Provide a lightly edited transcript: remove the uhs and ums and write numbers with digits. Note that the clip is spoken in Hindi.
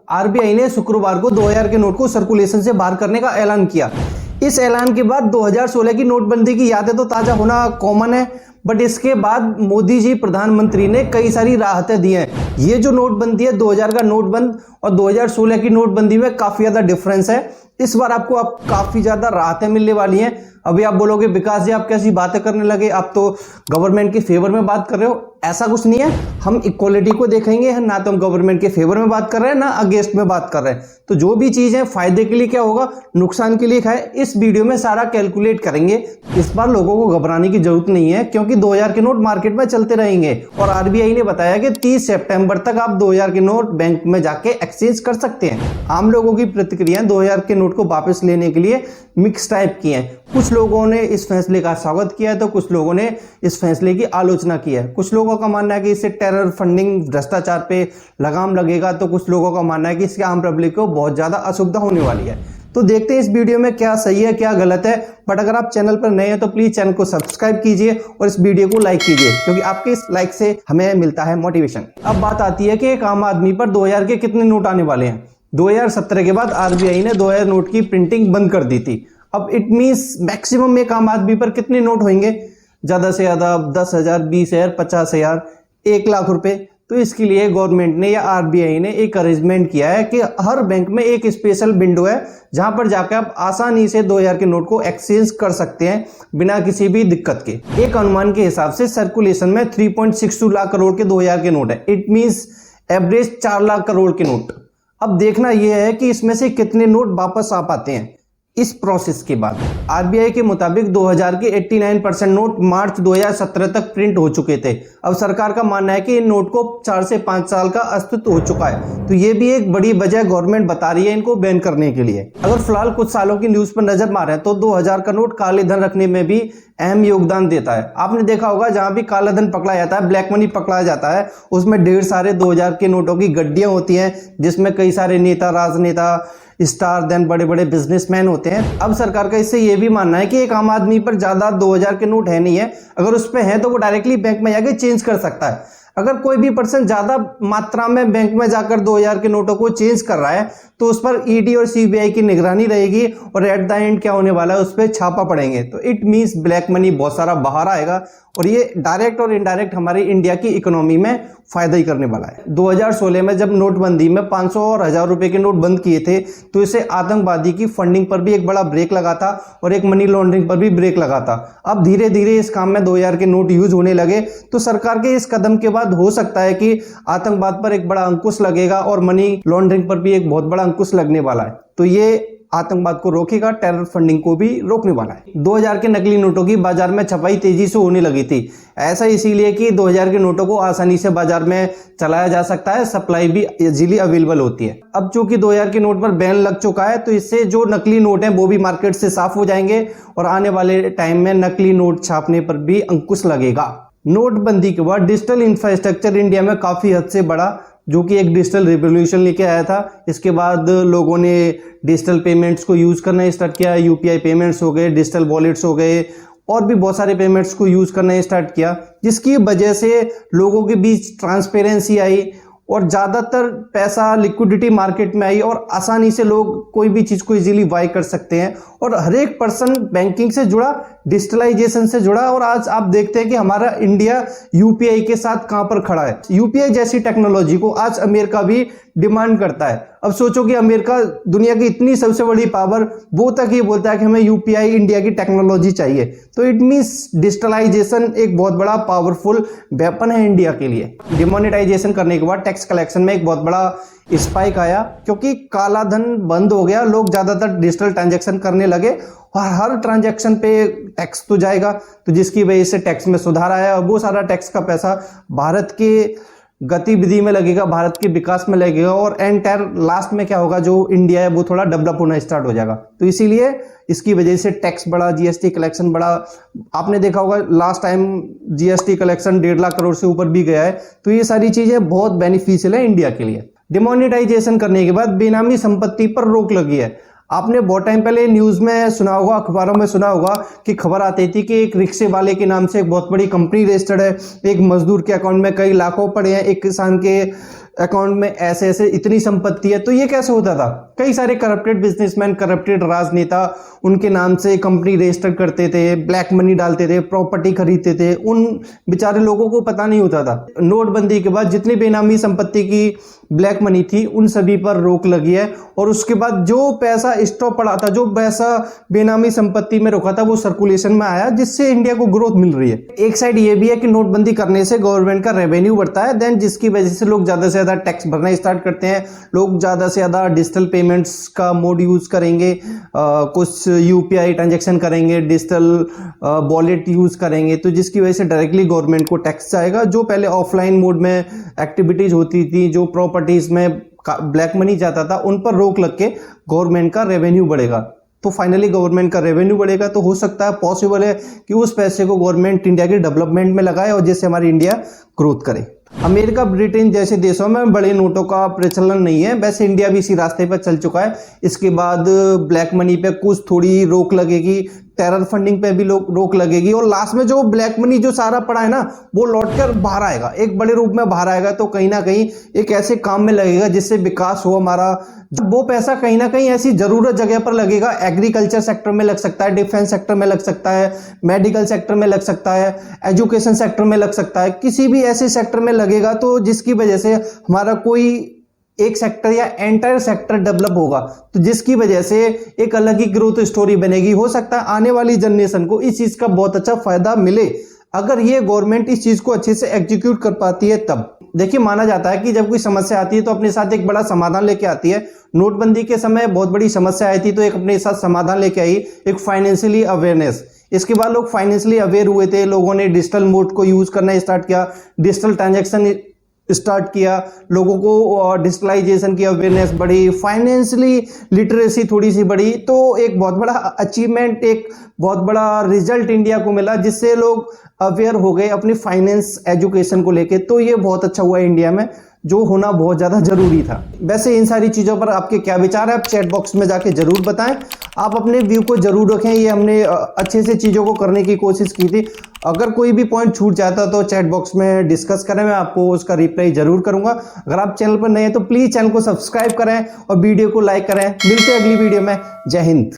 आरबीआई ने शुक्रवार को 2000 के नोट को सर्कुलेशन से बाहर करने का ऐलान किया। इस ऐलान के बाद 2016 की नोटबंदी की यादें तो ताजा होना कॉमन है, बट इसके बाद मोदी जी प्रधानमंत्री ने कई सारी राहतें दी हैं। ये जो नोटबंदी है 2000 का नोटबंद और 2016 की नोटबंदी में काफी ज्यादा डिफरेंस है। इस बार आपको काफी ज्यादा राहतें मिलने वाली हैं। अभी आप बोलोगे विकास जी आप कैसी बातें करने लगे, आप तो गवर्नमेंट के फेवर में बात कर रहे हो। ऐसा कुछ नहीं है, हम इक्वालिटी को देखेंगे, ना तो हम गवर्नमेंट के फेवर में बात कर रहे हैं ना अगेंस्ट में बात कर रहे हैं। तो जो भी चीज है फायदे के लिए क्या होगा, नुकसान के लिए क्या है, इस वीडियो में सारा कैलकुलेट करेंगे। इस बार लोगों को घबराने की जरूरत नहीं है, क्योंकि 2000 के नोट मार्केट में चलते रहेंगे और आरबीआई ने बताया कि 30 सितंबर तक आप 2000 के नोट बैंक में जाके एक्सचेंज कर सकते हैं। आम लोगों की प्रतिक्रिया 2000 के नोट को वापस लेने के लिए मिक्स टाइप की है। कुछ लोगों ने इस फैसले का स्वागत किया है तो कुछ लोगों ने इस फैसले की आलोचना की है। कुछ लोगों का मानना है कि इससे टेरर फंडिंग भ्रष्टाचार पे लगाम लगेगा, तो कुछ लोगों का मानना है कि इससे आम पब्लिक को बहुत ज्यादा असुविधा होने वाली है। तो देखते हैं इस वीडियो में क्या सही है क्या गलत है। बट अगर आप चैनल पर नए हैं तो प्लीज चैनल को सब्सक्राइब कीजिए और इस वीडियो को लाइक कीजिए, क्योंकि आपके इस लाइक से हमें मिलता है मोटिवेशन। अब बात आती है कि एक आम आदमी पर 2000 के कितने नोट आने वाले हैं। 2017 के बाद आरबीआई ने 2000 नोट की प्रिंटिंग बंद कर दी थी। अब इट मींस मैक्सिमम एक आम आदमी पर कितने नोट होंगे, ज्यादा से ज्यादा 10,000, 20,000, 50,000, 1,00,000 रुपए। तो इसके लिए गवर्नमेंट ने या आरबीआई ने एक अरेंजमेंट किया है कि हर बैंक में एक स्पेशल विंडो है जहां पर जाकर आप आसानी से 2000 के नोट को एक्सचेंज कर सकते हैं बिना किसी भी दिक्कत के। एक अनुमान के हिसाब से सर्कुलेशन में 3.62 लाख करोड़ के 2000 के नोट है। It means average 4 lakh crore के नोट। अब देखना यह है कि इसमें से कितने नोट वापस आ पाते हैं इस प्रोसेस के बाद। आरबीआई के मुताबिक 2000 के 89% नोट मार्च 2017 तक प्रिंट हो चुके थे। अब सरकार का मानना है कि इन नोट को 4 से 5 साल का अस्तित्व हो चुका है, तो ये भी एक बड़ी वजह गवर्नमेंट बता रही है इनको बैन करने के लिए। अगर फिलहाल कुछ सालों की न्यूज पर नजर मारें तो 2000 का नोट काले धन रखने में भी अहम योगदान देता है। आपने देखा होगा जहां भी काला धन पकड़ा जाता है, ब्लैक मनी पकड़ा जाता है, उसमें ढेर सारे 2000 के नोटों की गड्डियां होती हैं जिसमें कई सारे नेता, राजनेता, स्टार देन बड़े बड़े बिजनेसमैन होते हैं। अब सरकार का इससे यह भी मानना है कि एक आम आदमी पर ज्यादा 2000 के नोट है नहीं है, अगर उस पे है तो वो डायरेक्टली बैंक में जाके चेंज कर सकता है। अगर कोई भी पर्सन ज्यादा मात्रा में बैंक में जाकर 2000 के नोटों को चेंज कर रहा है तो उस पर ईडी और सीबीआई की निगरानी रहेगी और एट द एंड क्या होने वाला है, उस पर छापा पड़ेंगे। तो इट मींस ब्लैक मनी बहुत सारा बाहर आएगा और ये डायरेक्ट और इनडायरेक्ट हमारी इंडिया की इकोनॉमी में फायदा ही करने वाला है। 2016 में जब नोटबंदी में 500 और 1000 रुपए के नोट बंद किए थे तो इसे आतंकवादी की फंडिंग पर भी एक बड़ा ब्रेक लगा था और एक मनी लॉन्ड्रिंग पर भी ब्रेक लगा था। अब धीरे धीरे इस काम में 2000 के नोट यूज होने लगे, तो सरकार के इस कदम के बाद हो सकता है कि आतंकवाद पर एक बड़ा अंकुश लगेगा और मनी लॉन्ड्रिंग पर भी एक बहुत बड़ा अंकुश लगने वाला है। तो ये आतंकवाद को रोकेगा, टेरर फंडिंग को भी रोकने वाला है। 2000 के नकली नोटों की बाजार में छपाई तेजी से होने लगी थी। ऐसा इसीलिए कि 2000 के नोटों को आसानी से बाजार में चलाया जा सकता है, सप्लाई भी इजीली अवेलेबल होती है। अब चूंकि 2000 के नोट पर बैन लग चुका है तो इससे जो नकली नोट हैं वो भी मार्केट से साफ हो जाएंगे और आने वाले टाइम में नकली नोट छापने पर भी अंकुश लगेगा। नोटबंदी के बाद डिजिटल इंफ्रास्ट्रक्चर इंडिया में काफी हद से बढ़ा, जो कि एक डिजिटल रिवॉल्यूशन लेके आया था। इसके बाद लोगों ने डिजिटल पेमेंट्स को यूज करना स्टार्ट किया। यूपीआई पेमेंट्स हो गए, डिजिटल वॉलेट्स हो गए और भी बहुत सारे पेमेंट्स को यूज करना स्टार्ट किया, जिसकी वजह से लोगों के बीच ट्रांसपेरेंसी आई और ज्यादातर पैसा लिक्विडिटी मार्केट में आई और आसानी से लोग कोई भी चीज को इजीली बाय कर सकते हैं और हर एक पर्सन बैंकिंग से जुड़ा, डिजिटलाइजेशन से जुड़ा। और आज आप देखते हैं कि हमारा इंडिया यूपीआई के साथ कहां पर खड़ा है। यूपीआई जैसी टेक्नोलॉजी को आज अमेरिका भी डिमांड करता है। अब सोचो कि अमेरिका दुनिया की इतनी सबसे बड़ी पावर, वो तक ही बोलता है कि हमें यूपीआई इंडिया की टेक्नोलॉजी चाहिए। तो इट मींस डिजिटलाइजेशन एक बहुत बड़ा पावरफुल वेपन है इंडिया के लिए। डिमोनेटाइजेशन करने के बाद टैक्स कलेक्शन में एक बहुत बड़ा स्पाइक आया, क्योंकि काला धन बंद हो गया, लोग ज्यादातर डिजिटल ट्रांजैक्शन करने लगे और हर ट्रांजैक्शन पे टैक्स तो जाएगा, तो जिसकी वजह से टैक्स में सुधार आया और वो सारा टैक्स का पैसा भारत के गतिविधि में लगेगा, भारत के विकास में लगेगा और एंटायर लास्ट में क्या होगा, जो इंडिया है वो थोड़ा डेवलप होना स्टार्ट हो जाएगा। तो इसीलिए इसकी वजह से टैक्स बढ़ा, जीएसटी कलेक्शन बढ़ा। आपने देखा होगा last time GST collection 1.5 lakh crore से ऊपर भी गया है। तो ये सारी चीजें बहुत बेनिफिशियल है इंडिया के लिए। डिमोनेटाइजेशन करने के बाद बेनामी संपत्ति पर रोक लगी है। आपने बहुत टाइम पहले न्यूज में सुना होगा, अखबारों में सुना होगा कि खबर आती थी कि एक रिक्शे वाले के नाम से एक बहुत बड़ी कंपनी रजिस्टर्ड है, एक मजदूर के अकाउंट में कई लाखों पड़े हैं, एक किसान के अकाउंट में ऐसे ऐसे इतनी संपत्ति है। तो ये कैसे होता था? कई सारे करप्टेड बिजनेसमैन, करप्टेड राजनेता उनके नाम से कंपनी रजिस्टर करते थे, ब्लैक मनी डालते थे, प्रॉपर्टी खरीदते थे। उन बेचारे लोगों को पता नहीं होता था। नोटबंदी के बाद जितनी बेनामी संपत्ति की ब्लैक मनी थी उन सभी पर रोक लगी है, और उसके बाद जो पैसा स्टॉक पड़ा था, जो पैसा बेनामी संपत्ति में रोका था, वो सर्कुलेशन में आया, जिससे इंडिया को ग्रोथ मिल रही है। एक साइड ये भी है कि नोटबंदी करने से गवर्नमेंट का रेवेन्यू बढ़ता है, देन जिसकी वजह से लोग ज्यादा से ज्यादा टैक्स भरना स्टार्ट करते हैं। लोग ज्यादा से ज्यादा डिजिटल पेमेंट्स का मोड यूज करेंगे, कुछ यूपीआई ट्रांजैक्शन करेंगे, डिजिटल वॉलेट यूज करेंगे, तो जिसकी वजह से डायरेक्टली गवर्नमेंट को टैक्स जाएगा। जो पहले ऑफलाइन मोड में एक्टिविटीज होती थी, जो प्रॉपर्टीज में ब्लैक मनी जाता था, उन पर रोक लग के गवर्नमेंट का रेवेन्यू बढ़ेगा। तो फाइनली गवर्नमेंट का रेवेन्यू बढ़ेगा, तो हो सकता है, पॉसिबल है कि उस पैसे को गवर्नमेंट इंडिया के डेवलपमेंट में लगाए और जिससे हमारी इंडिया ग्रोथ करे। अमेरिका, ब्रिटेन जैसे देशों में बड़े नोटों का प्रचलन नहीं है, वैसे इंडिया भी इसी रास्ते पर चल चुका है। इसके बाद ब्लैक मनी पे कुछ थोड़ी रोक लगेगी, टेरर फंडिंग पे भी रोक लगेगी, और लास्ट में जो ब्लैक मनी जो सारा पड़ा है ना, वो लौटकर बाहर आएगा, एक बड़े रूप में बाहर आएगा। तो कहीं ना कहीं एक ऐसे काम में लगेगा जिससे विकास हो हमारा। वो पैसा कहीं ना कहीं ऐसी जरूरत जगह पर लगेगा। एग्रीकल्चर सेक्टर में लग सकता है, डिफेंस सेक्टर में लग सकता है, मेडिकल सेक्टर में लग सकता है, एजुकेशन सेक्टर में लग सकता है, किसी भी ऐसे सेक्टर में लगेगा, तो जिसकी वजह से हमारा कोई एक सेक्टर या एंटायर सेक्टर डेवलप होगा, तो जिसकी वजह से एक अलग ही ग्रोथ स्टोरी बनेगी। हो सकता है आने वाली जनरेशन को इस चीज का बहुत अच्छा फायदा मिले, अगर ये गवर्नमेंट इस चीज को अच्छे से एग्जीक्यूट कर पाती है तब। देखिए, माना जाता है कि जब कोई समस्या आती है तो अपने साथ एक बड़ा समाधान लेके आती है। नोटबंदी के समय बहुत बड़ी समस्या आई थी, तो एक अपने साथ समाधान लेके आई, एक फाइनेंशियली अवेयरनेस। इसके बाद लोग फाइनेंशियली अवेयर हुए थे, लोगों ने डिजिटल मोड को यूज करना स्टार्ट किया, डिजिटल ट्रांजैक्शन स्टार्ट किया, लोगों को डिजिटलाइजेशन की अवेयरनेस बढ़ी, फाइनेंशियली लिटरेसी थोड़ी सी बढ़ी। तो एक बहुत बड़ा अचीवमेंट, एक बहुत बड़ा रिजल्ट इंडिया को मिला, जिससे लोग अवेयर हो गए अपनी फाइनेंस एजुकेशन को लेके। तो ये बहुत अच्छा हुआ इंडिया में, जो होना बहुत ज़्यादा ज़रूरी था। वैसे इन सारी चीज़ों पर आपके क्या विचार है, आप चैट बॉक्स में जाके ज़रूर बताएं। आप अपने व्यू को ज़रूर रखें, ये हमने अच्छे से चीज़ों को करने की कोशिश की थी। अगर कोई भी पॉइंट छूट जाता तो चैट बॉक्स में डिस्कस करें, मैं आपको उसका रिप्लाई ज़रूर करूंगा। अगर आप चैनल पर नए हैं तो प्लीज़ चैनल को सब्सक्राइब करें और वीडियो को लाइक करें। मिलते हैं अगली वीडियो में। जय हिंद।